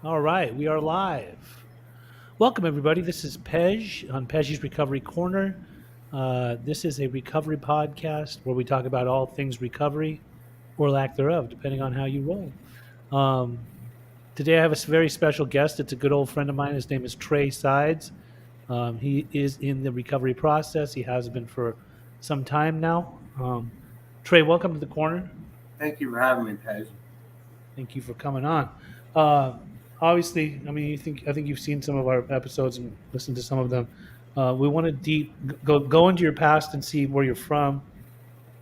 All right, we are live. Welcome, everybody. This is Pej on Pej's Recovery Corner. This is a recovery podcast where we talk about all things recovery or lack thereof, depending on how you roll. Um, Today, I have a very special guest. It's a good old friend of mine. His name is Trey Sides. He is in the recovery process. He has been for some time now. Trey, welcome to the corner. Thank you for having me, Pej. Thank you for coming on. Uh, Obviously, I mean, I think you've seen some of our episodes and listened to some of them. We want to go into your past and see where you're from,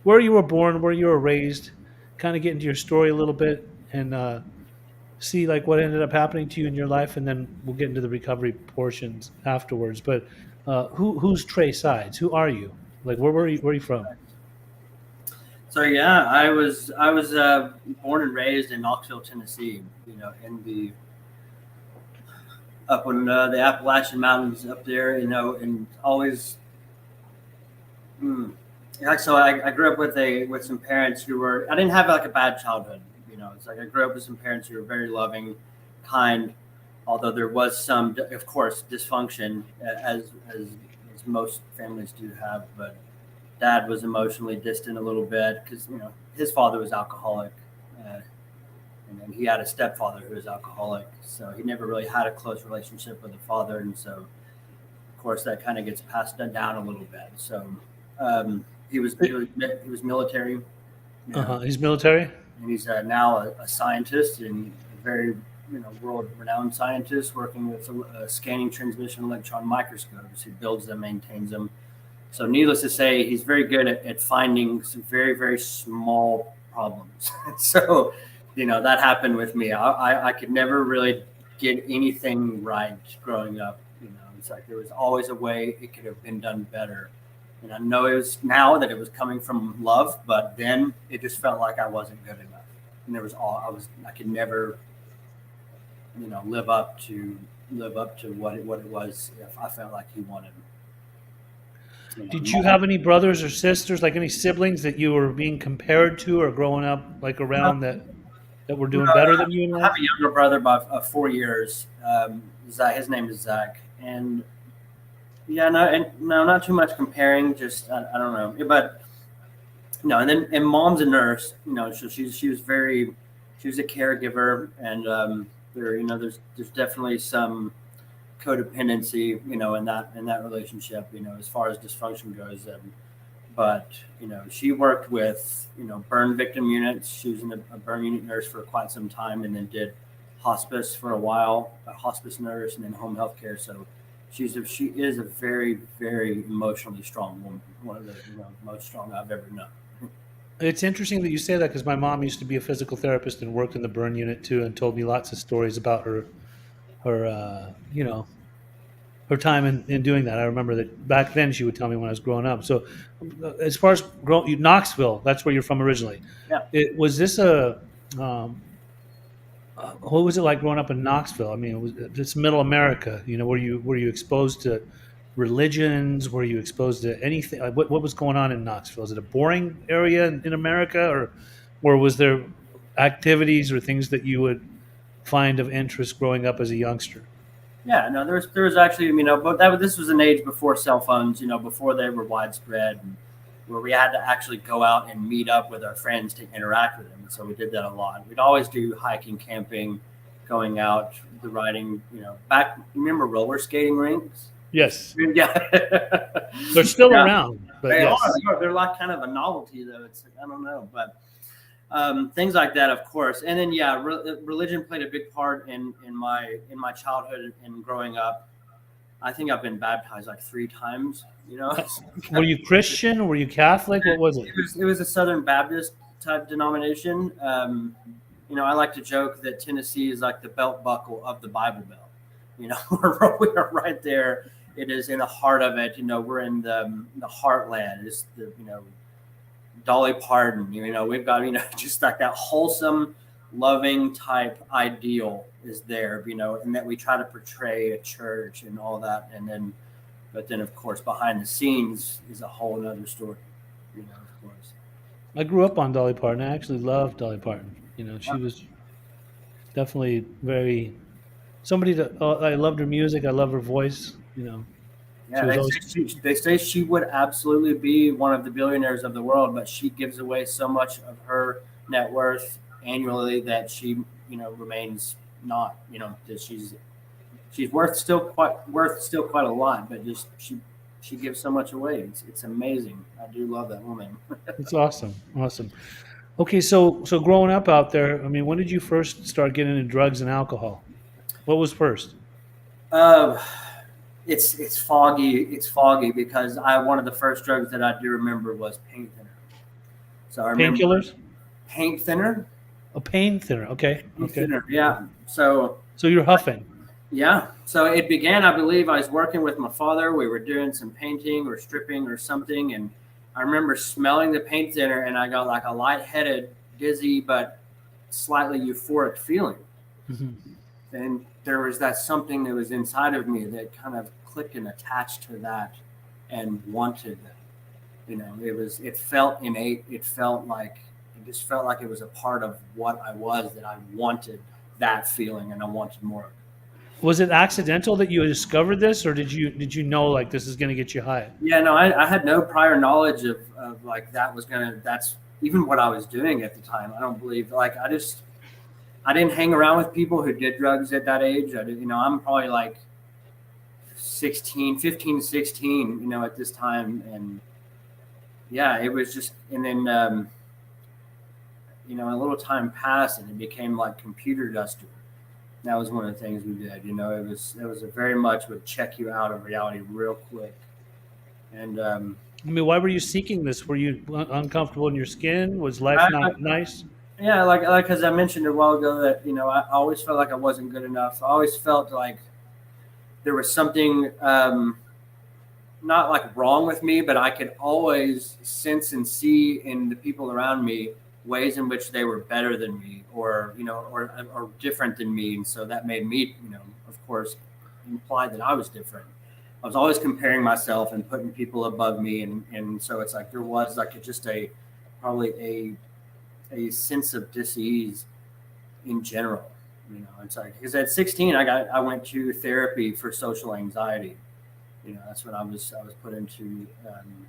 where you were born, where you were raised, kind of get into your story a little bit, and see like what ended up happening to you in your life, and then we'll get into the recovery portions afterwards. But who's Trey Sides? Who are you? Like, where are you from? So yeah, I was born and raised in Knoxville, Tennessee. In the up in the Appalachian Mountains up there. And always. Mm, yeah, so I grew up with some parents who were. I didn't have like a bad childhood. It's like I grew up with some parents who were very loving, kind. Although there was some, of course, dysfunction as most families do have, but dad was emotionally distant a little bit because his father was alcoholic, uh, and then he had a stepfather who was alcoholic, so he never really had a close relationship with the father, and so of course that kind of gets passed down a little bit. So he was military, He's military. and he's now a scientist and a very world renowned scientist working with scanning transmission electron microscopes. He builds them, maintains them. So, needless to say, he's very good at finding some very, very small problems. So, that happened with me. I could never really get anything right growing up. It's like there was always a way it could have been done better. And I know it was now that it was coming from love, but then it just felt like I wasn't good enough. And there was all I could never, live up to what it was if I felt like he wanted. Did you have any brothers or sisters, like any siblings that you were being compared to or growing up like around that were No, doing better than you in I have life? a younger brother by 4 years. Zach, his name is Zach, and yeah, no, not too much comparing. Just I don't know, but no, and mom's a nurse. So she was a caregiver, and there's definitely some codependency, in that relationship, as far as dysfunction goes. But she worked with burn victim units. She was a burn unit nurse for quite some time, and then did hospice for a while, a hospice nurse, and then home health care. So she is a very, very emotionally strong woman, one of the most strong I've ever known. It's interesting that you say that because my mom used to be a physical therapist and worked in the burn unit too, and told me lots of stories about her her time in doing that. I remember that back then she would tell me when I was growing up. So, as far as Knoxville, that's where you're from originally. Yeah. Was this a what was it like growing up in Knoxville? I mean, it's Middle America. Were you exposed to religions? Were you exposed to anything? Like, what was going on in Knoxville? Is it a boring area in America, or was there activities or things that you would find of interest growing up as a youngster? Yeah, no, there was actually, but this was an age before cell phones, before they were widespread, and where we had to actually go out and meet up with our friends to interact with them. And so we did that a lot. We'd always do hiking, camping, going out, the riding. Back, remember roller skating rinks? Yes, Yeah, they're still yeah, around, but they are. yes. They're like kind of a novelty, though. It's like, I don't know, but things like that, of course. And then, yeah, religion played a big part in my childhood and growing up. I think I've been baptized like 3 times. Were you Christian? Were you Catholic? What was it? It was a Southern Baptist type denomination. I like to joke that Tennessee is like the belt buckle of the Bible Belt. We are right there. It is in the heart of it. We're in the heartland. It's the Dolly Parton. We've got just like that wholesome, loving type ideal is there. And that we try to portray a church and all that, and then, but then of course behind the scenes is a whole other story. Of course. I grew up on Dolly Parton. I actually loved Dolly Parton. She was definitely very. somebody that I loved her music. I love her voice. She Yeah, was always. they say she would absolutely be one of the billionaires of the world, but she gives away so much of her net worth annually that she, remains not. That she's worth still quite a lot, but just she gives so much away. It's amazing. I do love that woman. It's awesome, awesome. Okay, so growing up out there, I mean, when did you first start getting into drugs and alcohol? What was first? Uh, it's foggy. It's foggy because one of the first drugs that I do remember was paint thinner. So I remember Painkillers? paint thinner. A pain thinner. Okay, Paint okay. thinner, yeah. So So you're huffing. yeah. So it began, I believe, I was working with my father. We were doing some painting or stripping or something. And I remember smelling the paint thinner and I got like a lightheaded, dizzy, but slightly euphoric feeling. Hmm. And there was that something that was inside of me that kind of clicked and attached to that and wanted, it felt innate. It just felt like it was a part of what I was, that I wanted that feeling and I wanted more of it. Was it accidental that you discovered this, or did you know like this is going to get you high? Yeah, no, I had no prior knowledge of like that's even what I was doing at the time. I don't believe, like, I didn't hang around with people who did drugs at that age. I'm probably like 15, 16, at this time. And yeah, it was just, and then, a little time passed and it became like computer duster. That was one of the things we did. It was a very much would check you out of reality real quick. And I mean, why were you seeking this? Were you uncomfortable in your skin? Was life not nice? yeah, like as I mentioned a while ago, that I always felt like I wasn't good enough. I always felt like there was something not like wrong with me, but I could always sense and see in the people around me ways in which they were better than me, or different than me, and so that made me, of course, imply that I was different. I was always comparing myself and putting people above me, and so it's like there was like just probably a sense of dis-ease in general. It's like, because at 16 I went to therapy for social anxiety. That's when I was put into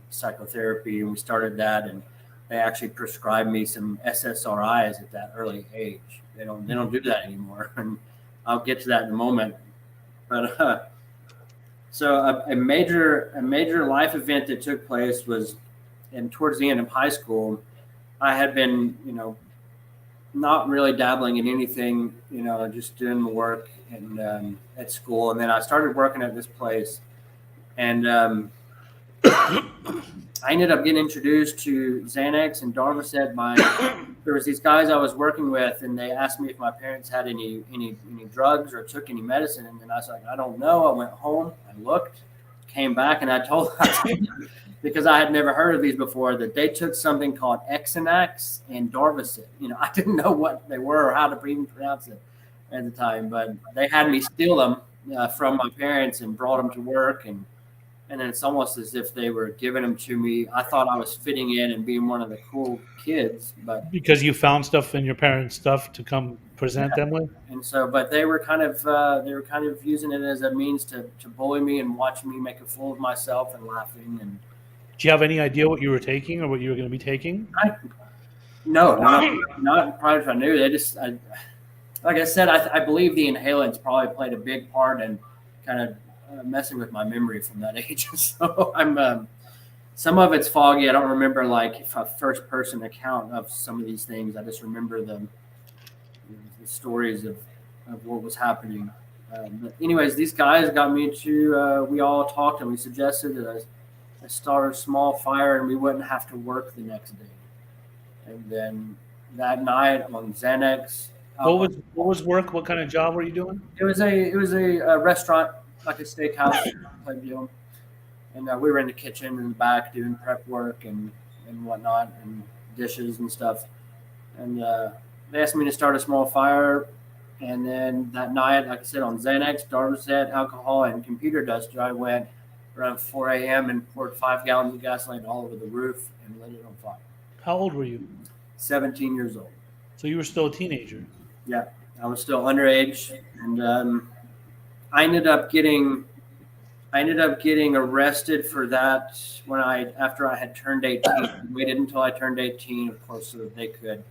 psychotherapy, and we started that, and they actually prescribed me some SSRIs at that early age. They don't do that anymore, and I'll get to that in a moment. But so a major life event that took place was, and towards the end of high school, I had been not really dabbling in anything, just doing my work and at school, and then I started working at this place, and I ended up getting introduced to Xanax and Darvocet by, there was these guys I was working with, and they asked me if my parents had any drugs or took any medicine, and then I was like, I don't know. I went home, I looked, came back, and I told them, because I had never heard of these before, that they took something called Xanax and Darvocet. I didn't know what they were or how to even pronounce it at the time, but they had me steal them from my parents and brought them to work, and then it's almost as if they were giving them to me. I thought I was fitting in and being one of the cool kids, but Because you found stuff in your parents' stuff to come present them with? and so, but they were kind of using it as a means to bully me and watch me make a fool of myself and laughing. And Do you have any idea what you were taking or what you were going to be taking? No, not prior to I knew. Like I said, I believe the inhalants probably played a big part in kind of messing with my memory from that age. So I'm some of it's foggy. I don't remember like a first person account of some of these things. I just remember the stories of what was happening. But anyways, these guys got me to. We all talked and we suggested that I start a small fire and we wouldn't have to work the next day. And then that night on Xanax. What was work? What kind of job were you doing? It was a restaurant, like a steakhouse type deal, and we were in the kitchen in the back doing prep work and whatnot, and dishes and stuff. And they asked me to start a small fire, and then that night, like I said, on Xanax, Darvocet, alcohol, and computer duster, I went around 4 a.m. and poured 5 gallons of gasoline all over the roof and lit it on fire. How old were you? 17 years old. So you were still a teenager. Yeah, I was still underage, and I ended up getting arrested for that after I had turned 18. Waited until I turned 18, of course, so that they could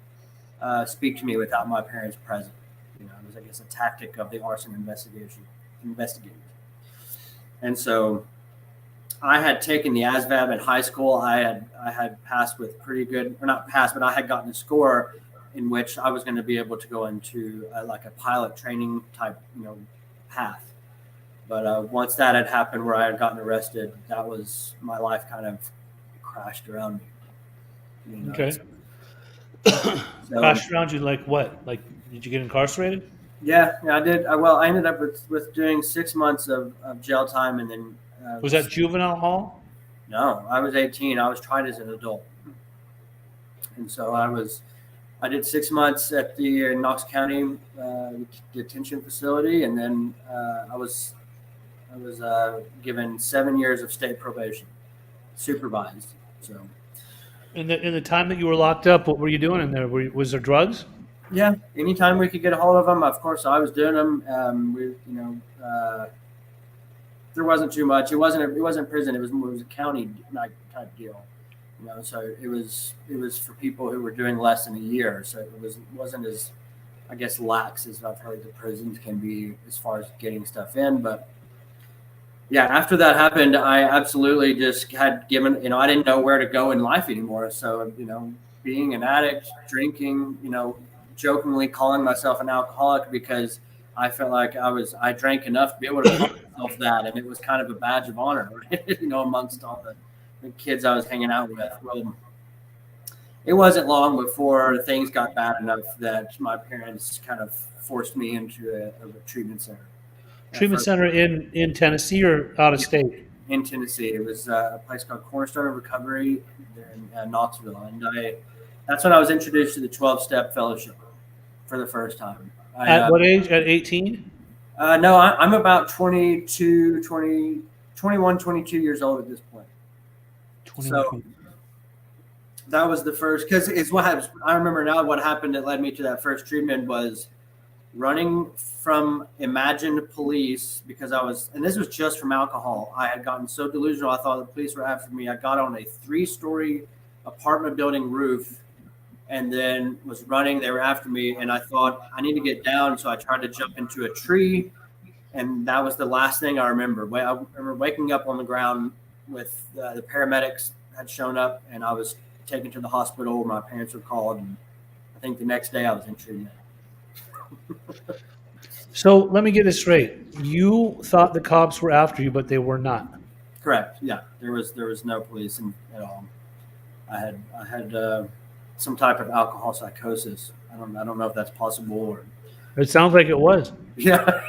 speak to me without my parents present. You know, it was, I guess, a tactic of the arson investigators. And so I had taken the ASVAB in high school. I had passed with pretty good, or not passed, but I had gotten a score in which I was going to be able to go into like a pilot training type, path. But once that had happened, where I had gotten arrested, that was my life kind of crashed around me. Okay. So, Crashed around you like what? Like, did you get incarcerated? Yeah, I did. I ended up with doing 6 months of jail time, and then Was that juvenile hall? no, I was 18. I was tried as an adult, and so I did 6 months at the Knox County detention facility, and then I was given 7 years of state probation, supervised. So In the time that you were locked up, what were you doing in there? Was there drugs? yeah, anytime we could get a hold of them, of course, I was doing them. There wasn't too much. It wasn't prison. It was a county type deal. So it was for people who were doing less than a year. So it wasn't as, I guess, lax as I've heard the prisons can be as far as getting stuff in. But yeah, after that happened, I absolutely just had given, I didn't know where to go in life anymore. So, being an addict, drinking, jokingly calling myself an alcoholic because I felt like I drank enough to be able to call myself that. And it was kind of a badge of honor, right? Amongst all the kids I was hanging out with. Well, it wasn't long before things got bad enough that my parents kind of forced me into a treatment center. Treatment center in Tennessee or out of state? In Tennessee. It was a place called Cornstar Recovery in Knoxville. And that's when I was introduced to the 12-step fellowship for the first time. At what age? At 18? No, I'm about 21, 22 years old at this point. 21. So that was the first, because it's what happens. I remember now what happened that led me to that first treatment was running from imagined police because and this was just from alcohol. I had gotten so delusional. I thought the police were after me. I got on a 3-story apartment building roof and then was running. They were after me. And I thought I need to get down. So I tried to jump into a tree. And that was the last thing I remember. I remember waking up on the ground with the paramedics had shown up and I was taken to the hospital where my parents were called. And I think the next day I was in treatment. So let me get this straight. You thought the cops were after you, but they were not. Correct. Yeah, there was no police at all. I had some type of alcohol psychosis. I don't know if that's possible or. It sounds like it was. Yeah,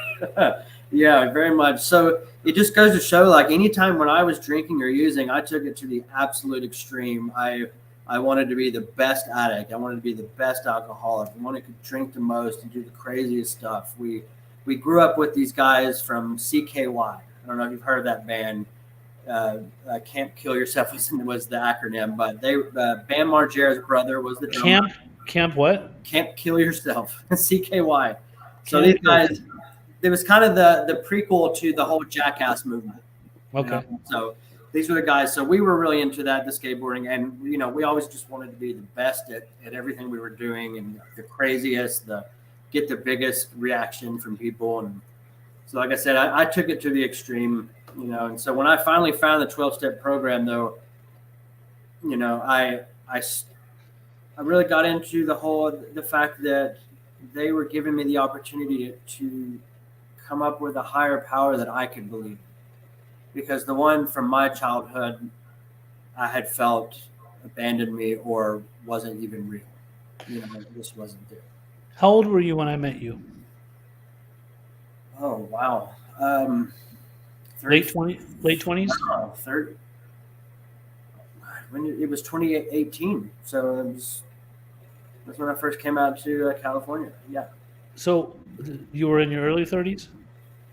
yeah, very much. So it just goes to show, like, anytime when I was drinking or using, I took it to the absolute extreme. I wanted to be the best addict. I wanted to be the best alcoholic. I wanted to drink the most and do the craziest stuff. We grew up with these guys from CKY. I don't know if you've heard of that band. Can't Kill Yourself was the acronym, but Bam Margera's brother was the drummer. Camp what? Can't Kill Yourself. CKY. So these guys, it was kind of the prequel to the whole Jackass movement. Okay. So these were the guys. So we were really into that, the skateboarding, and we always just wanted to be the best at everything we were doing and the craziest, get the biggest reaction from people. And so, like I said, I took it to the extreme, and so when I finally found the 12-step program, though, I really got into the fact that they were giving me the opportunity to come up with a higher power that I could believe in. Because the one from my childhood I had felt abandoned me or wasn't even real. It just wasn't there. How old were you when I met you? Oh, wow. Late 20s? 30. It was 2018. So that's when I first came out to California. Yeah. So you were in your early 30s?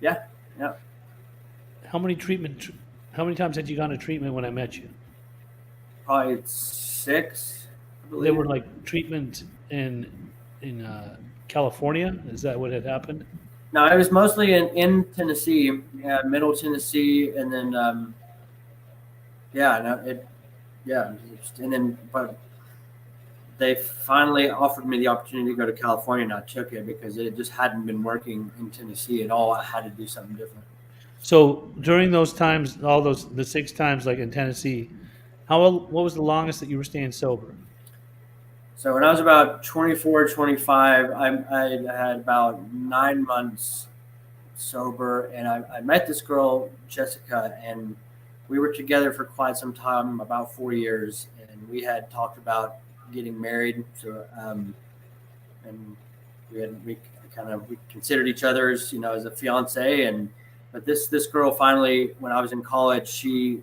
Yeah. How many times had you gone to treatment when I met you? Probably 6, I believe. They were like treatment in California? Is that what had happened? No, I was mostly in Tennessee, yeah, Middle Tennessee, and then yeah, no, yeah, and then but they finally offered me the opportunity to go to California, and I took it because it just hadn't been working in Tennessee at all. I had to do something different. So during those times, all those the 6 times, like in Tennessee, what was the longest that you were staying sober? So when I was about 24, 25, I had about 9 months sober, and I met this girl, Jessica, and we were together for quite some time, about 4 years, and we had talked about getting married. So, and we kind of we considered each other as as a fiance, and but this girl finally, when I was in college, she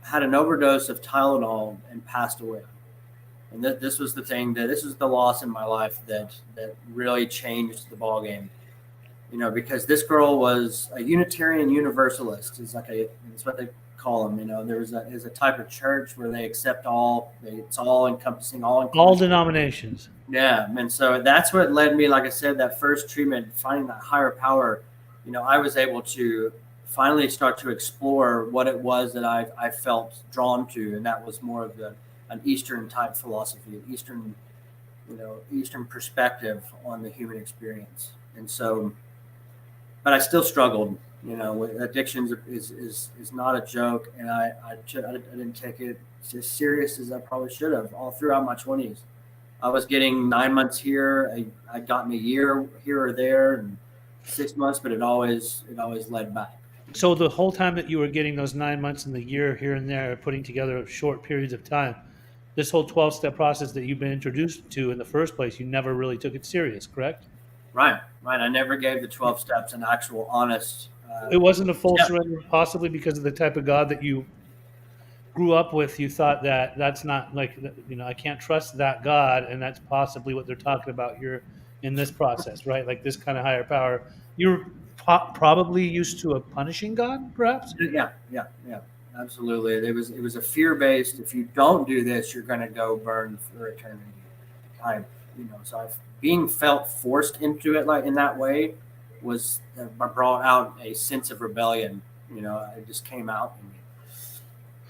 had an overdose of Tylenol and passed away. And this was the thing that this was the loss in my life that really changed the ball game. Because this girl was a Unitarian Universalist. It's what they call them. There's a type of church where they accept it's all encompassing, all All inclusive. denominations. Yeah, and so that's what led me. Like I said, that first treatment, finding that higher power. I was able to finally start to explore what it was that I felt drawn to, and that was more of an Eastern type philosophy, Eastern perspective on the human experience. And so, but I still struggled. With addictions is not a joke, and I didn't take it as serious as I probably should have all throughout my 20s. I was getting 9 months here. I'd gotten a year here or there, and 6 months, but it always led back. So the whole time that you were getting those 9 months in the year here and there, putting together short periods of time, this whole 12-step process that you've been introduced to in the first place, you never really took it serious, correct? Right, right. I never gave the 12 steps an actual honest It wasn't a full step. surrender, possibly because of the type of God that you grew up with. You thought that that's not like, I can't trust that God, and that's possibly what they're talking about here in this process, right? Like this kind of higher power. You're probably used to a punishing God, perhaps. Yeah, yeah, yeah. Absolutely. It was a fear based. If you don't do this, you're going to go burn for eternity. Type. So being felt forced into it like in that way was brought out a sense of rebellion. It just came out in me.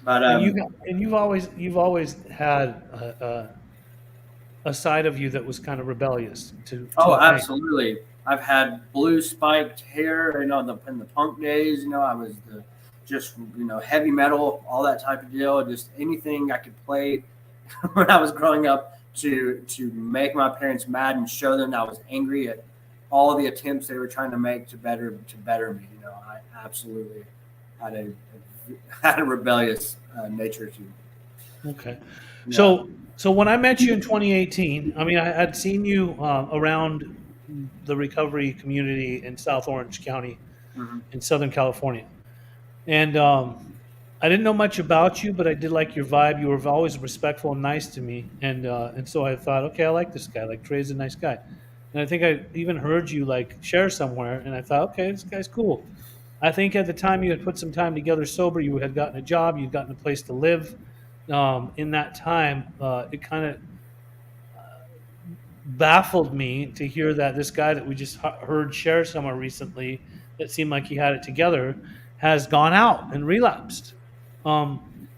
But And you've always had a side of you that was kind of rebellious to oh, a thing. absolutely. I've had blue spiked hair. In the punk days. I was the just heavy metal, all that type of deal. Just anything I could play when I was growing up to make my parents mad and show them I was angry at all of the attempts they were trying to make to better me. I absolutely had a had a rebellious nature to. Okay. Yeah. So when I met you in 2018, I mean, I had seen you around the recovery community in South Orange County Hmm. in Southern California, and I didn't know much about you, but I did like your vibe. You were always respectful and nice to me, and so I thought, okay, I like this guy. Like Trey's a nice guy, and I think I even heard you like share somewhere, and I thought, okay, this guy's cool. I think at the time you had put some time together sober, you had gotten a job, you'd gotten a place to live. In that time, it kind of baffled me to hear that this guy that we just heard share somewhere recently that seemed like he had it together has gone out and relapsed. Um,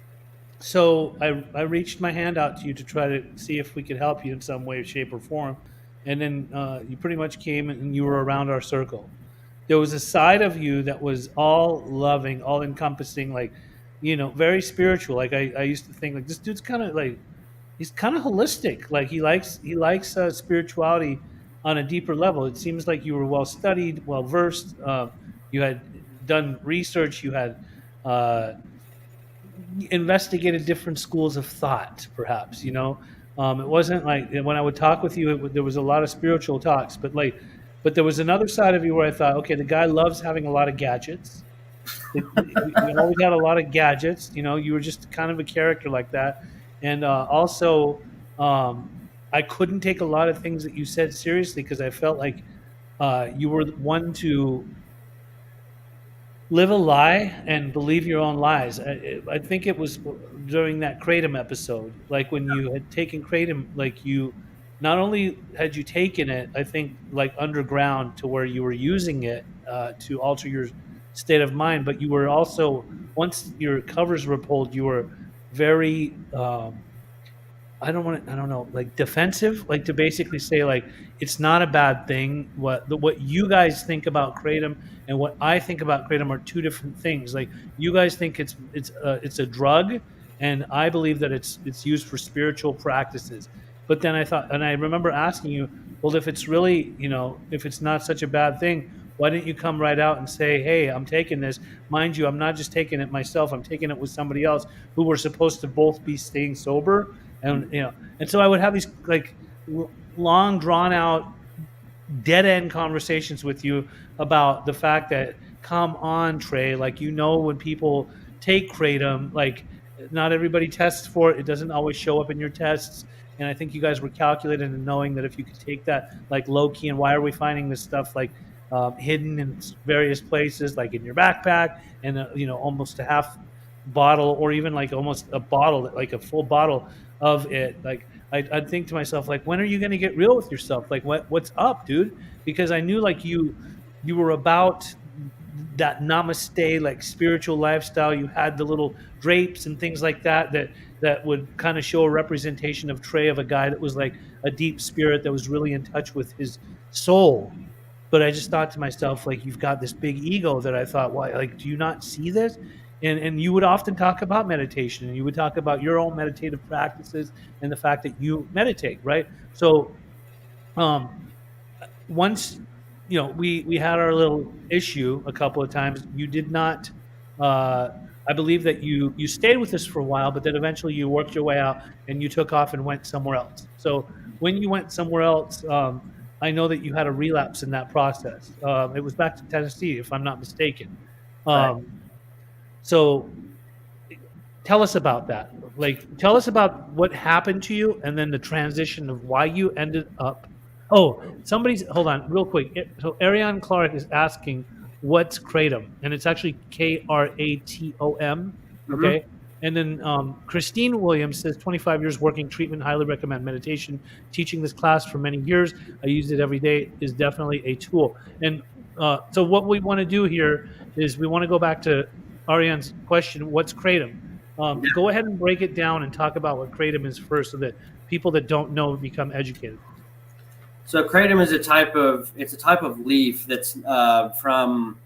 so I reached my hand out to you to try to see if we could help you in some way, shape, or form. And then you pretty much came and you were around our circle. There was a side of you that was all loving, all encompassing, like, very spiritual. Like I used to think like this dude's kind of like he's kind of holistic. Like he likes spirituality on a deeper level. It seems like you were well studied, well versed. You had done research. You had uh, investigated different schools of thought, perhaps. It wasn't like when I would talk with you, there was a lot of spiritual talks, but there was another side of you where I thought, okay, the guy loves having a lot of gadgets. You always had a lot of gadgets. You were just kind of a character like that, and also I couldn't take a lot of things that you said seriously because I felt like you were one to live a lie and believe your own lies. I think it was during that kratom episode, like when you had taken kratom, like not only had you taken it, I think, like underground to where you were using it to alter your state of mind, but you were also, once your covers were pulled, you were very I don't know, like defensive, like to basically say like it's not a bad thing. What you guys think about kratom and what I think about kratom are two different things. Like you guys think it's a drug, and I believe that it's used for spiritual practices. But then I thought, and I remember asking you, well, if it's really, if it's not such a bad thing, why didn't you come right out and say, hey, I'm taking this? Mind you, I'm not just taking it myself, I'm taking it with somebody else who were supposed to both be staying sober. And so I would have these like long drawn out dead end conversations with you about the fact that, come on, Trey, like, when people take kratom, like, not everybody tests for it. It doesn't always show up in your tests. And I think you guys were calculated in knowing that if you could take that like low key, and why are we finding this stuff like hidden in various places, like in your backpack, and almost a half bottle, or even like almost a bottle, like a full bottle of it. Like I'd think to myself, like, when are you going to get real with yourself? Like, what's up, dude? Because I knew like you were about that namaste, like spiritual lifestyle. You had the little drapes and things like that would kind of show a representation of Trey, of a guy that was like a deep spirit that was really in touch with his soul. But I just thought to myself, like, you've got this big ego that I thought, why, like, do you not see this? And you would often talk about meditation, and you would talk about your own meditative practices and the fact that you meditate, right? So um, once we had our little issue a couple of times, you did not. I believe that you stayed with us for a while, but then eventually you worked your way out and you took off and went somewhere else. So when you went somewhere else, I know that you had a relapse in that process. It was back to Tennessee, if I'm not mistaken. Right. Um, so tell us about that. Like, tell us about what happened to you, and then the transition of why you ended up. Oh, somebody's, hold on, real quick. So Ariane Clark is asking, what's kratom, and it's actually Kratom. Mm-hmm. Okay. And then Christine Williams says, 25 years working treatment, highly recommend meditation. Teaching this class for many years, I use it every day. Is definitely a tool. And so what we want to do here is we want to go back to Ariane's question, what's kratom? Go ahead and break it down and talk about what kratom is first, so that people that don't know become educated. So kratom is a type of leaf that's from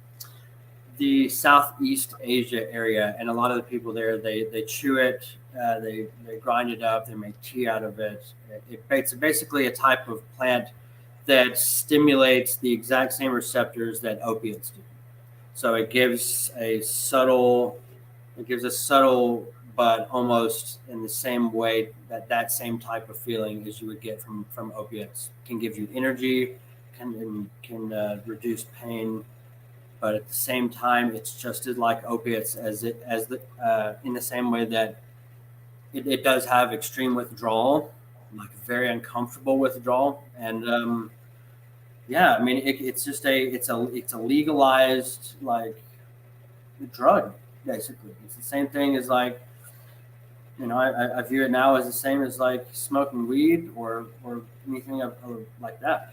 the Southeast Asia area, and a lot of the people there they chew it, they grind it up, they make tea out of it. It's basically a type of plant that stimulates the exact same receptors that opiates do. So it gives a subtle, but almost in the same way that same type of feeling as you would get from opiates. Can give you energy, can reduce pain, but at the same time, it's just as like opiates in the same way that it does have extreme withdrawal, like very uncomfortable withdrawal, and yeah, I mean it's a legalized like drug basically. It's the same thing as like I view it now as the same as like smoking weed or anything like that.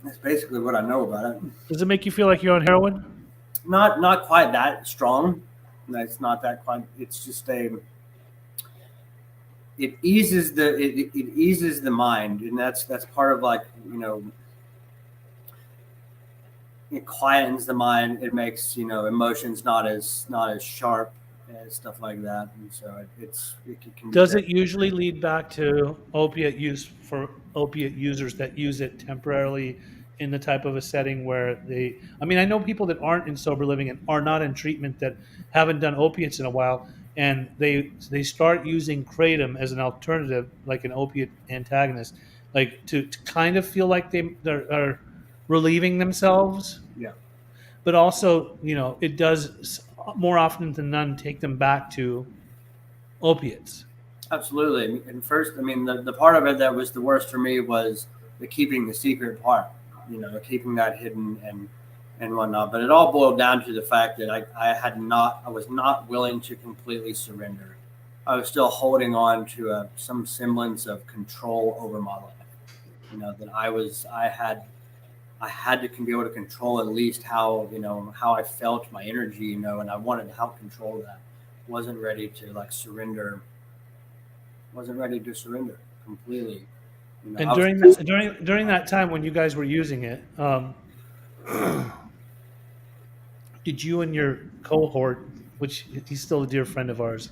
That's basically what I know about it. Does it make you feel like you're on heroin? Not quite that strong. It's not that quite. It's just it eases the mind, and that's part of like it quietens the mind. It makes emotions not as sharp and stuff like that. And so it can be Does it usually lead back to opiate use for opiate users that use it temporarily in the type of a setting where I mean, I know people that aren't in sober living and are not in treatment, that haven't done opiates in a while, and they start using kratom as an alternative, like an opiate antagonist, like to kind of feel like they're relieving themselves. Yeah. But also, it does more often than none take them back to opiates. Absolutely. And first, I mean, the part of it that was the worst for me was the keeping the secret part, keeping that hidden and whatnot. But it all boiled down to the fact that I was not willing to completely surrender. I was still holding on to some semblance of control over my life. That I had to be able to control at least how I felt, my energy, and I wanted to help control that. Wasn't ready to surrender. Wasn't ready to surrender completely. And I was during that time when you guys were using it, did you and your cohort, which he's still a dear friend of ours,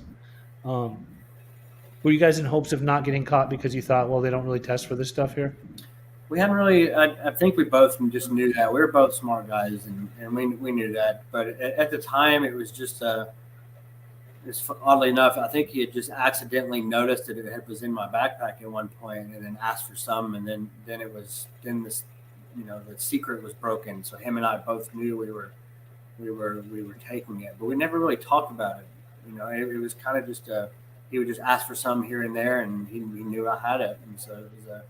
um, were you guys in hopes of not getting caught because you thought, well, they don't really test for this stuff here? we hadn't really. I think we both just knew that we were both smart guys, and we knew that. But at the time, it was just oddly enough, I think he had just accidentally noticed that it was in my backpack at one point, and then asked for some, and then this, the secret was broken. So him and I both knew we were taking it, but we never really talked about it. It was kind of just he would just ask for some here and there, and he knew I had it, and so it was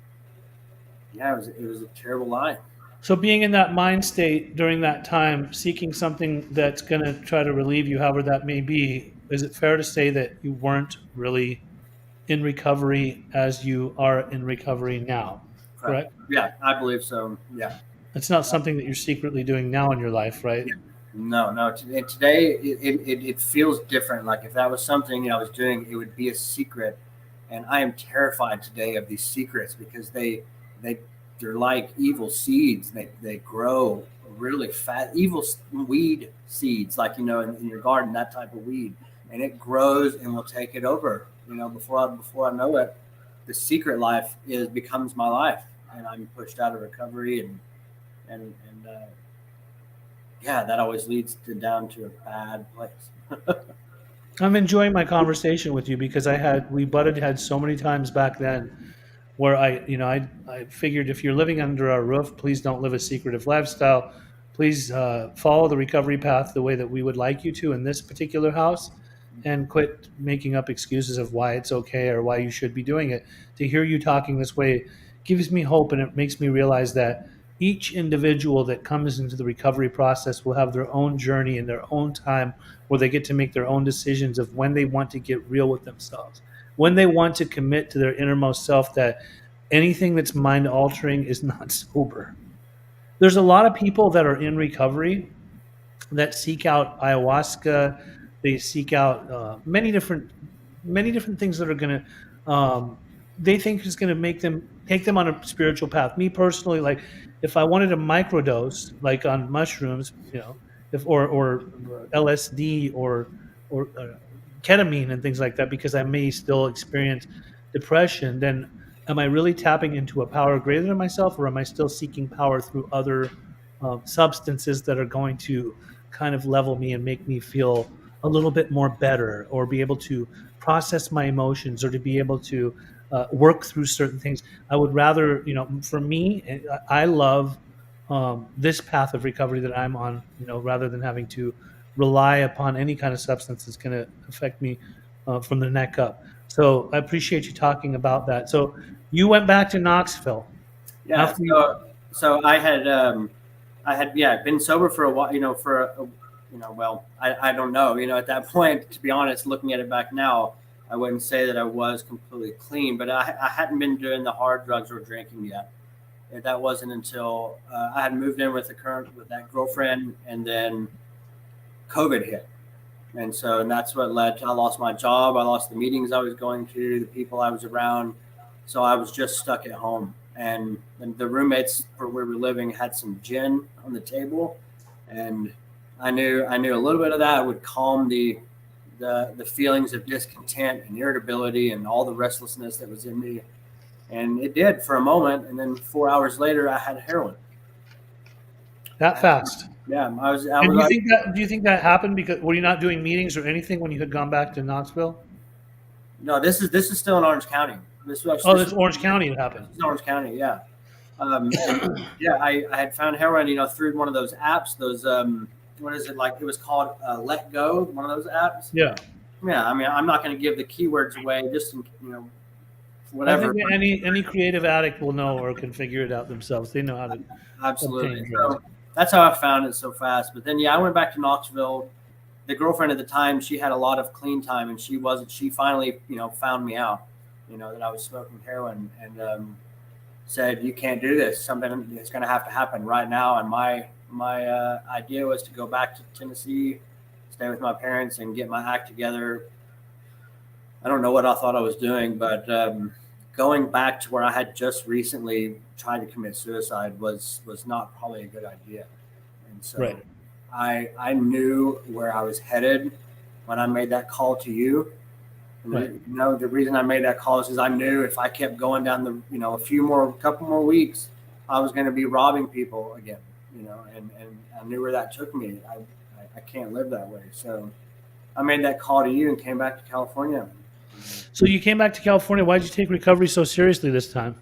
it was a terrible lie. So being in that mind state during that time, seeking something that's going to try to relieve you, however that may be, is it fair to say that you weren't really in recovery as you are in recovery now? Correct? Yeah, I believe so. Yeah. It's not something that you're secretly doing now in your life, right? Yeah. No. Today it feels different. Like if that was something I was doing, it would be a secret, and I am terrified today of these secrets because they're like evil seeds. They grow really fast. Evil weed seeds, like in your garden, that type of weed, and it grows and will take it over. Before I know it, the secret life becomes my life, and I'm pushed out of recovery, and yeah, that always leads down to a bad place. I'm enjoying my conversation with you because we butted heads so many times back then where I figured if you're living under our roof, please don't live a secretive lifestyle. Please follow the recovery path the way that we would like you to in this particular house, and quit making up excuses of why it's okay or why you should be doing it. To hear you talking this way gives me hope, and it makes me realize that each individual that comes into the recovery process will have their own journey in their own time where they get to make their own decisions of when they want to get real with themselves, when they want to commit to their innermost self that anything that's mind altering is not sober. There's a lot of people that are in recovery that seek out ayahuasca. They seek out many different things that are going to, they think is going to make them take them on a spiritual path. Me personally, like if I wanted a microdose, like on mushrooms, if or LSD or ketamine and things like that, because I may still experience depression, then am I really tapping into a power greater than myself, or am I still seeking power through other substances that are going to kind of level me and make me feel a little bit more better, or be able to process my emotions, or to be able to work through certain things? I would rather, for me, I love this path of recovery that I'm on, rather than having to rely upon any kind of substance that's going to affect me from the neck up. So I appreciate you talking about that. So you went back to Knoxville. Yeah. So I had been sober for a while, well, I don't know, at that point, to be honest, looking at it back now, I wouldn't say that I was completely clean, but I hadn't been doing the hard drugs or drinking yet. And that wasn't until I had moved in with that girlfriend, and then COVID hit. And that's what led to, I lost my job. I lost the meetings I was going to, the people I was around. So I was just stuck at home. And the roommates for where we were living had some gin on the table. And I knew a little bit of that would calm the feelings of discontent and irritability and all the restlessness that was in me. And it did for a moment. And then 4 hours later, I had heroin. That fast? Yeah, do you think that happened because were you not doing meetings or anything when you had gone back to Knoxville? No, this is still in Orange County. This Orange County it happened. This is Orange County, yeah. I had found heroin, through one of those apps. Those what is it like? It was called Let Go, one of those apps. Yeah. Yeah, I mean, I'm not going to give the keywords away, just whatever. I think any creative addict will know or can figure it out themselves. They know how to. Absolutely. So that's how I found it so fast. But then, I went back to Knoxville, the girlfriend at the time, she had a lot of clean time, and she finally, found me out, that I was smoking heroin, and said, you can't do this. Something is going to have to happen right now. And my idea was to go back to Tennessee, stay with my parents, and get my act together. I don't know what I thought I was doing, but going back to where I had just recently tried to commit suicide was not probably a good idea. And so Right. I knew where I was headed when I made that call to you. And Right. the reason I made that call is because I knew if I kept going down the, couple more weeks, I was going to be robbing people again, and I knew where that took me. I can't live that way. So I made that call to you and came back to California. So you came back to California. Why did you take recovery so seriously this time?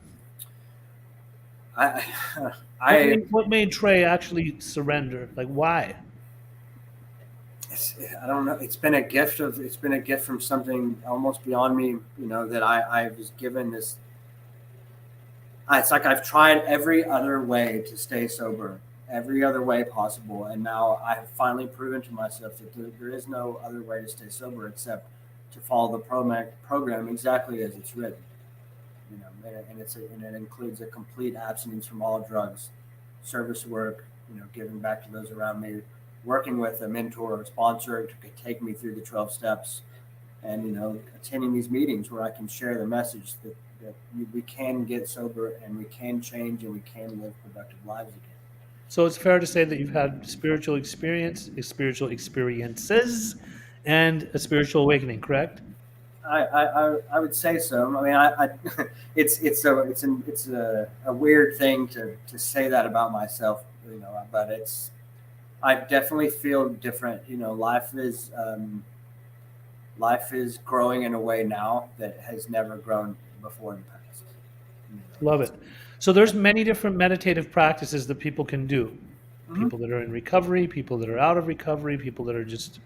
I, What made Trey actually surrender? Like, why? I don't know. It's been a gift from something almost beyond me, that I was given this. It's like I've tried every other way to stay sober, every other way possible. And now I've finally proven to myself that there is no other way to stay sober except to follow the program exactly as it's written. And it includes a complete abstinence from all drugs, service work, giving back to those around me, working with a mentor or sponsor to take me through the 12 steps, and attending these meetings where I can share the message that we can get sober and we can change and we can live productive lives again. So it's fair to say that you've had spiritual experiences, and a spiritual awakening, correct? I would say so. I mean, it's a weird thing to say that about myself, but I definitely feel different. Life is growing in a way now that has never grown before in the past. Love it. So there's many different meditative practices that people can do. Mm-hmm. People that are in recovery, people that are out of recovery, people that are just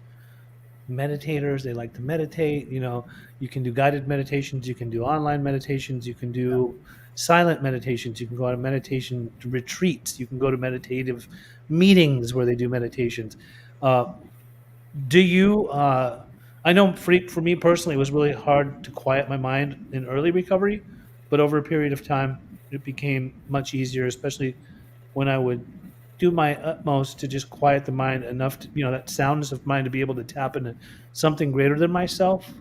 meditators. They like to meditate. You can do guided meditations. You can do online meditations. You can do silent meditations. You can go on meditation retreats. You can go to meditative meetings where they do meditations. Do you? I know for me personally, it was really hard to quiet my mind in early recovery, but over a period of time, it became much easier, especially when I would do my utmost to just quiet the mind enough to, that soundness of mind to be able to tap into something greater than myself.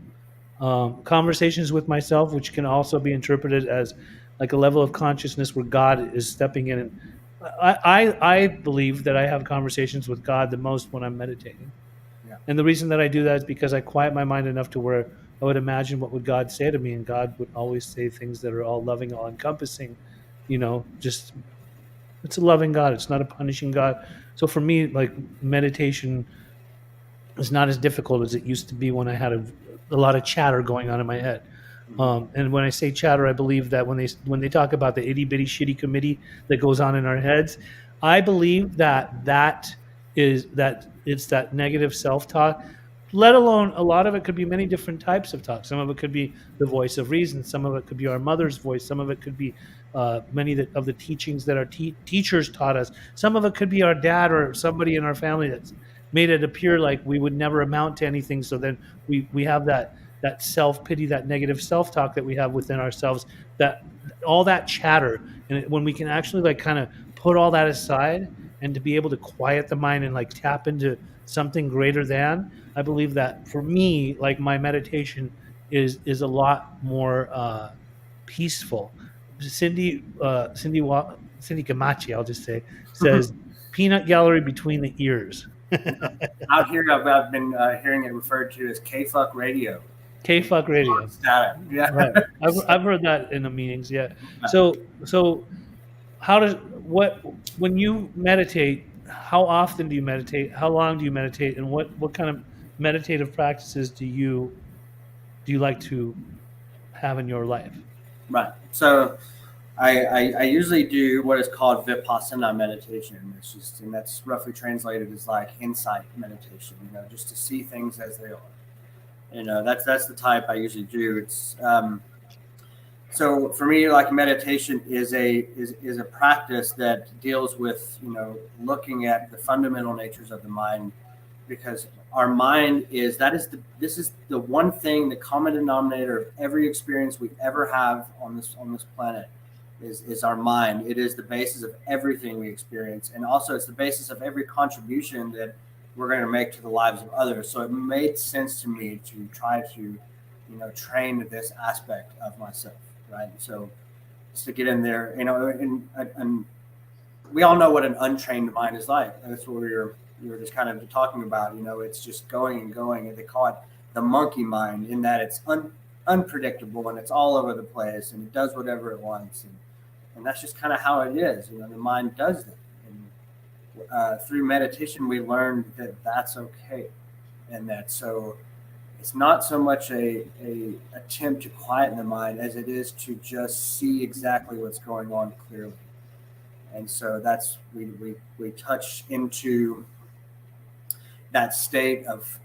Conversations with myself, which can also be interpreted as like a level of consciousness where God is stepping in. And I believe that I have conversations with God the most when I'm meditating. Yeah. And the reason that I do that is because I quiet my mind enough to where I would imagine what would God say to me, and God would always say things that are all loving, all encompassing. Just it's a loving God. It's not a punishing God. So for me, like meditation is not as difficult as it used to be when I had a lot of chatter going on in my head. And when I say chatter, I believe that when they talk about the itty bitty shitty committee that goes on in our heads, I believe that it's that negative self talk. Let alone a lot of it could be many different types of talk. Some of it could be the voice of reason. Some of it could be our mother's voice. Some of it could be many of the teachings that our teachers taught us. Some of it could be our dad or somebody in our family that's made it appear like we would never amount to anything. So then we have that self-pity, that negative self-talk that we have within ourselves, that all that chatter. And when we can actually like kind of put all that aside and to be able to quiet the mind and like tap into something greater than, I believe that for me, like my meditation is a lot more peaceful. Cindy Gamachi, I'll just say, says peanut gallery between the ears. Out here, I've been hearing it referred to as K-fuck radio. K-fuck radio. Static. Yeah. Right. I've heard that in the meetings. Yeah. So when you meditate, how often do you meditate? How long do you meditate? And what kind of meditative practices do you like to have in your life? Right. So I usually do what is called vipassana meditation. And that's roughly translated as like insight meditation, just to see things as they are. That's the type I usually do. It's so for me, like meditation is a practice that deals with looking at the fundamental natures of the mind because our mind this is the one thing, the common denominator of every experience we ever have on this planet is our mind. It is the basis of everything we experience, and also it's the basis of every contribution that we're going to make to the lives of others. So it made sense to me to try to, train this aspect of myself, right? So just to get in there, and we all know what an untrained mind is like. That's what we were just kind of talking about. It's just going and going, and they call it the monkey mind, in that it's unpredictable and it's all over the place and it does whatever it wants, and that's just kind of how it is. The mind does that. And through meditation, we learned that that's okay, and that so it's not so much a attempt to quieten the mind as it is to just see exactly what's going on clearly. And so that's we touch into that state of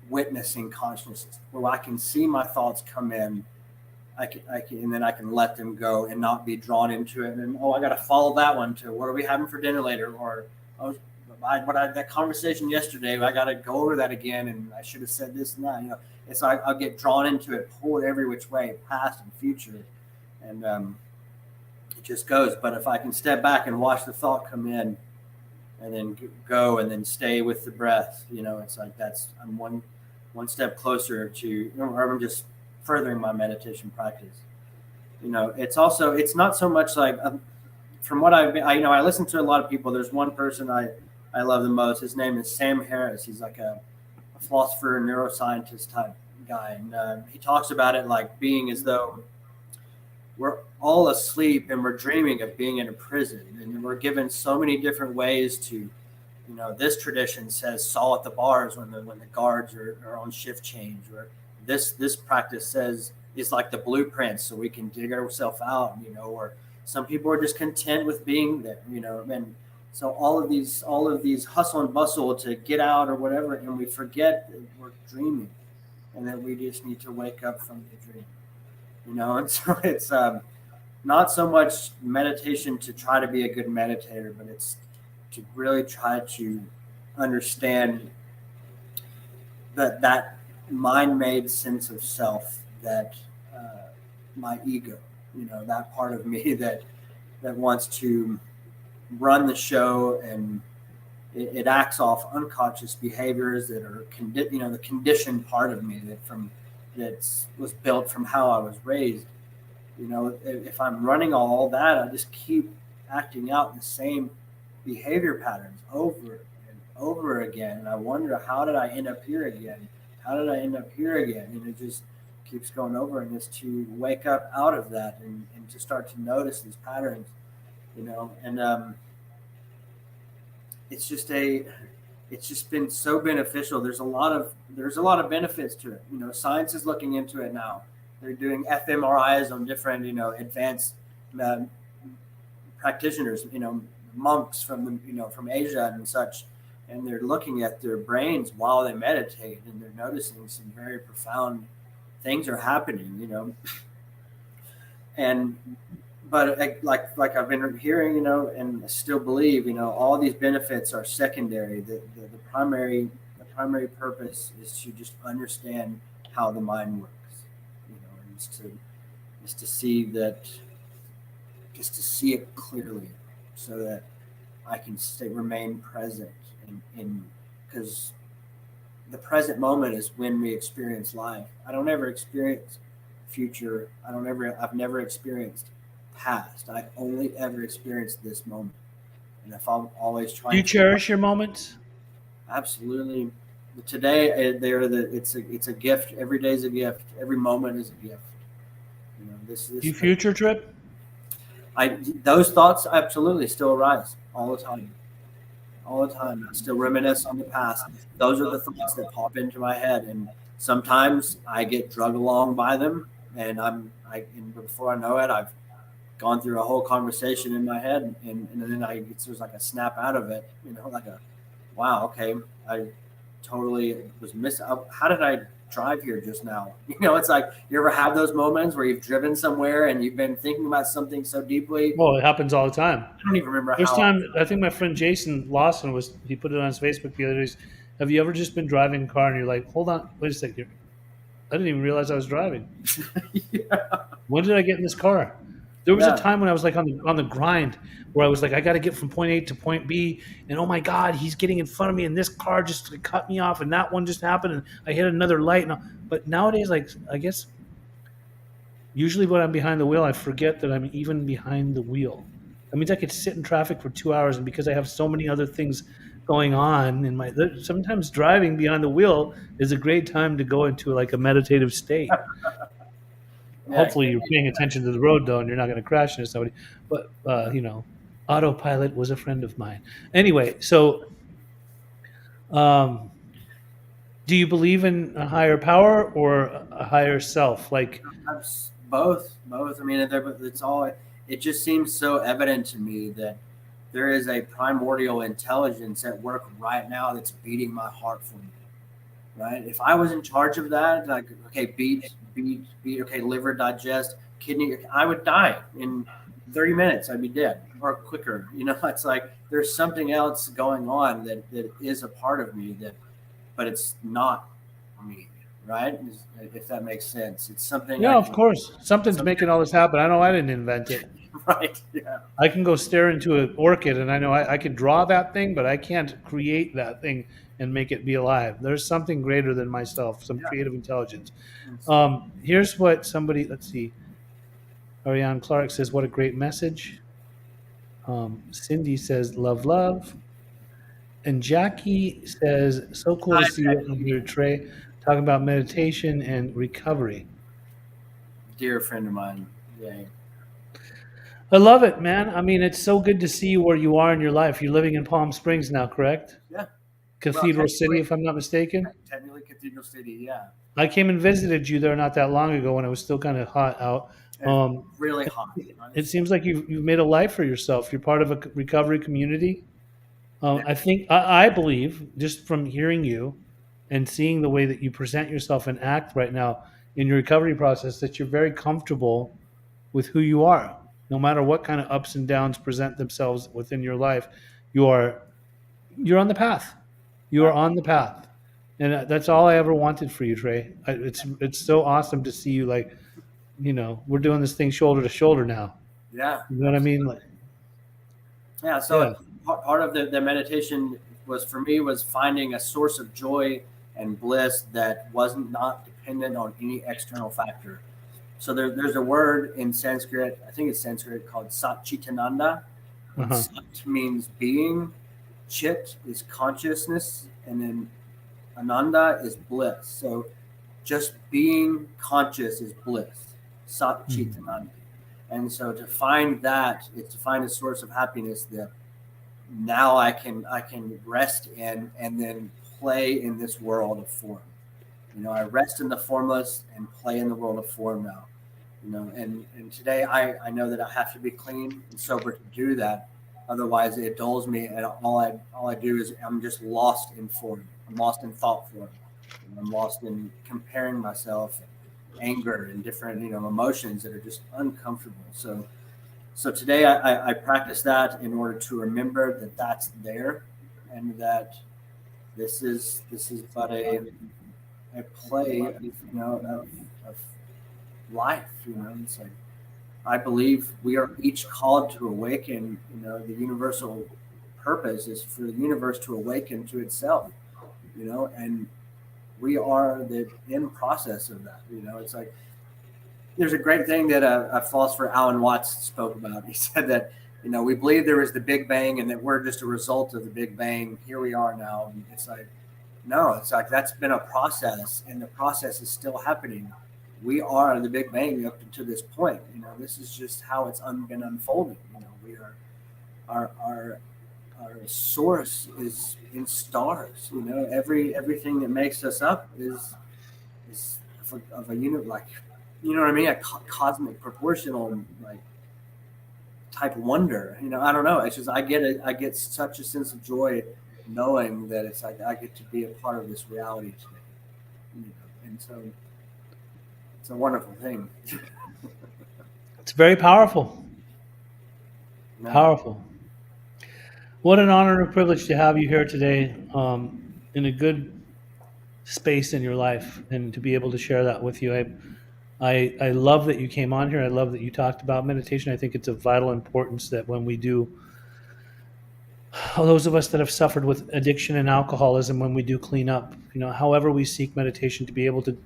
witnessing consciousness, where I can see my thoughts come in, I can, and then I can let them go and not be drawn into it. And I got to follow that one to what are we having for dinner later, or that conversation yesterday, I got to go over that again, and I should have said this and that. It's like I'll get drawn into it, pulled every which way, past and future, and it just goes. But if I can step back and watch the thought come in, and then go, and then stay with the breath, it's like I'm one step closer to, or I'm just furthering my meditation practice. It's not so much like, from what I listen to a lot of people. There's one person I love the most. His name is Sam Harris. He's like a philosopher and neuroscientist type guy. And he talks about it like being as though we're all asleep and we're dreaming of being in a prison. And we're given so many different ways to, this tradition says saw at the bars when the guards are on shift change, or this practice says is like the blueprint so we can dig ourselves out, or some people are just content with being there, and so all of these hustle and bustle to get out or whatever, and we forget that we're dreaming and that we just need to wake up from the dream, and so it's not so much meditation to try to be a good meditator, but it's to really try to understand that mind-made sense of self, that my ego, that part of me that wants to run the show, and it acts off unconscious behaviors that are the conditioned part of me that was built from how I was raised. If I'm running all that, I just keep acting out the same behavior patterns over and over again, and I wonder, how did I end up here again? How did I end up here again? And it just keeps going over, and it's to wake up out of that and to start to notice these patterns, and it's just been so beneficial. There's a lot of benefits to it. Science is looking into it now. They're doing fMRIs on different, advanced practitioners, monks from from Asia and such, and they're looking at their brains while they meditate, and they're noticing some very profound things are happening, but like I've been hearing, and I still believe, all these benefits are secondary. The primary purpose is to just understand how the mind works, and is to see that, just to see it clearly, so that I can remain present, because the present moment is when we experience life. I don't ever experience future. I've never experienced past. I only ever experienced this moment. And if I'm always trying, do you cherish your moments? Absolutely. Today, it's a gift. Every day is a gift. Every moment is a gift. This Do you future trip? Those thoughts absolutely still arise all the time. All the time. I still reminisce on the past. Those are the thoughts that pop into my head, and sometimes I get dragged along by them, and before I know it, I've gone through a whole conversation in my head, and then there's like a snap out of it, like a, wow, okay, I totally was missing. How did I drive here just now? It's like, you ever have those moments where you've driven somewhere and you've been thinking about something so deeply? Well, it happens all the time. I don't even remember First how. time, I think my friend Jason Lawson he put it on his Facebook the other day. Have you ever just been driving a car and you're like, hold on, wait a second. I didn't even realize I was driving. Yeah. When did I get in this car? There was Yeah. a time when I was like on the grind where I was like, I got to get from point A to point B, and oh my God, he's getting in front of me, and this car just cut me off, and that one just happened, and I hit another light. But nowadays, like, I guess usually when I'm behind the wheel, I forget that I'm even behind the wheel. That means I could sit in traffic for 2 hours, and because I have so many other things going on in sometimes driving behind the wheel is a great time to go into like a meditative state. Yeah, Hopefully you're paying attention to the road though, and you're not going to crash into somebody. But autopilot was a friend of mine. Anyway, so um, do you believe in a higher power or a higher self? Like, both. I mean, it's all. It just seems so evident to me that there is a primordial intelligence at work right now that's beating my heart for me. Right? If I was in charge of that, like, okay, beat, okay, liver, digest, kidney, I would die in 30 minutes. I'd be dead or quicker. It's like there's something else going on that is a part of me but it's not me, right? If that makes sense. It's something. yeah, of course, something's making all this happen. I know I didn't invent it. Right. Yeah. I can go stare into an orchid, and I know I can draw that thing, but I can't create that thing and make it be alive. There's something greater than myself, some creative intelligence. Here's what somebody, let's see, Ariane Clark says, what a great message. Cindy says, love, love. And Jackie says, so cool to see you on here, Trey, talking about meditation and recovery. Dear friend of mine. Yeah. I love it, man. I mean, it's so good to see you where you are in your life. You're living in Palm Springs now, correct? Yeah. Cathedral City, if I'm not mistaken. Technically Cathedral City, yeah. I came and visited you there not that long ago when it was still kind of hot out. Really hot. Right? It seems like you've made a life for yourself. You're part of a recovery community. I believe, just from hearing you and seeing the way that you present yourself and act right now in your recovery process, that you're very comfortable with who you are. No matter what kind of ups and downs present themselves within your life, you're on the path. You are on the path, and that's all I ever wanted for you, Trey. It's so awesome to see you. Like, we're doing this thing shoulder to shoulder now. Yeah, you know what I mean. Like, yeah. So part of the meditation was finding a source of joy and bliss that wasn't not dependent on any external factor. So there's a word in Sanskrit, I think it's Sanskrit, called Sachitananda. Sat means being, chit is consciousness, and then ananda is bliss. So just being conscious is bliss, Sachitananda. And so to find that, it's to find a source of happiness that now I can rest in and then play in this world of form. I rest in the formless and play in the world of form now. And today I know that I have to be clean and sober to do that. Otherwise it dulls me, and all I do is I'm just lost in form. I'm lost in thought form. I'm lost in comparing myself, and anger and different emotions that are just uncomfortable. So today I practice that in order to remember that that's there, and that this is but a play of life. It's like I believe we are each called to awaken. The universal purpose is for the universe to awaken to itself. And we are the end process of that. It's like there's a great thing that a philosopher Alan Watts spoke about. He said that we believe there was the Big Bang and that we're just a result of the Big Bang. Here we are now. And it's like, no, it's like that's been a process, and the process is still happening. We are the Big Bang up to this point. This is just how it's been unfolding. We are our source is in stars. Everything that makes us up is of a unit, like, what I mean, a cosmic proportional like type wonder. I don't know. It's just I get such a sense of joy knowing that it's like I get to be a part of this reality today. and so it's a wonderful thing. It's very powerful. No. Powerful. What an honor and a privilege to have you here today, in a good space in your life, and to be able to share that with you. I love that you came on here. I love that you talked about meditation. I think it's of vital importance that when we do, those of us that have suffered with addiction and alcoholism, when we do clean up, however we seek meditation to be able to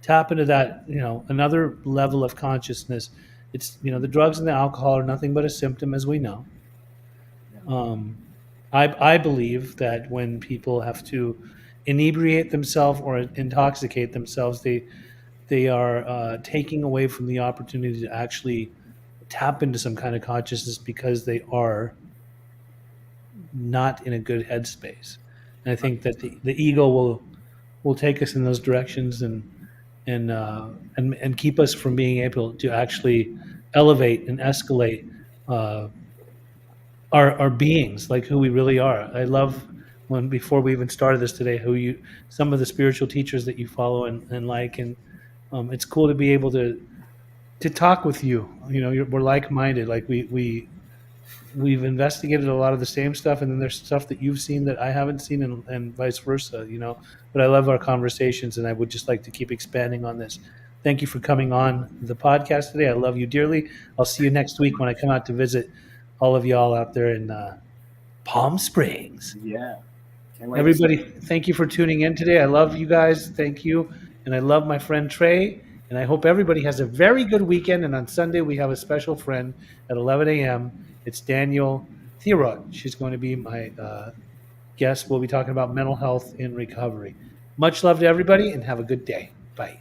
tap into that, another level of consciousness. It's, the drugs and the alcohol are nothing but a symptom, as we know. Um, I believe that when people have to inebriate themselves or intoxicate themselves, they are taking away from the opportunity to actually tap into some kind of consciousness, because they are not in a good headspace. And I think that the ego will take us in those directions, and keep us from being able to actually elevate and escalate our beings, like who we really are. I love when, before we even started this today, some of the spiritual teachers that you follow and like, and it's cool to be able to talk with you. We're like-minded. Like we've investigated a lot of the same stuff, and then there's stuff that you've seen that I haven't seen, and vice versa. But I love our conversations, and I would just like to keep expanding on this. Thank you for coming on the podcast today. I love you dearly. I'll see you next week when I come out to visit all of y'all out there in Palm Springs. Yeah. Can't wait to Everybody, see thank you for tuning in today. I love you guys. Thank you. And I love my friend Trey. And I hope everybody has a very good weekend. And on Sunday, we have a special friend at 11 a.m. It's Daniel Theroy. She's going to be my guest. We'll be talking about mental health in recovery. Much love to everybody, and have a good day. Bye.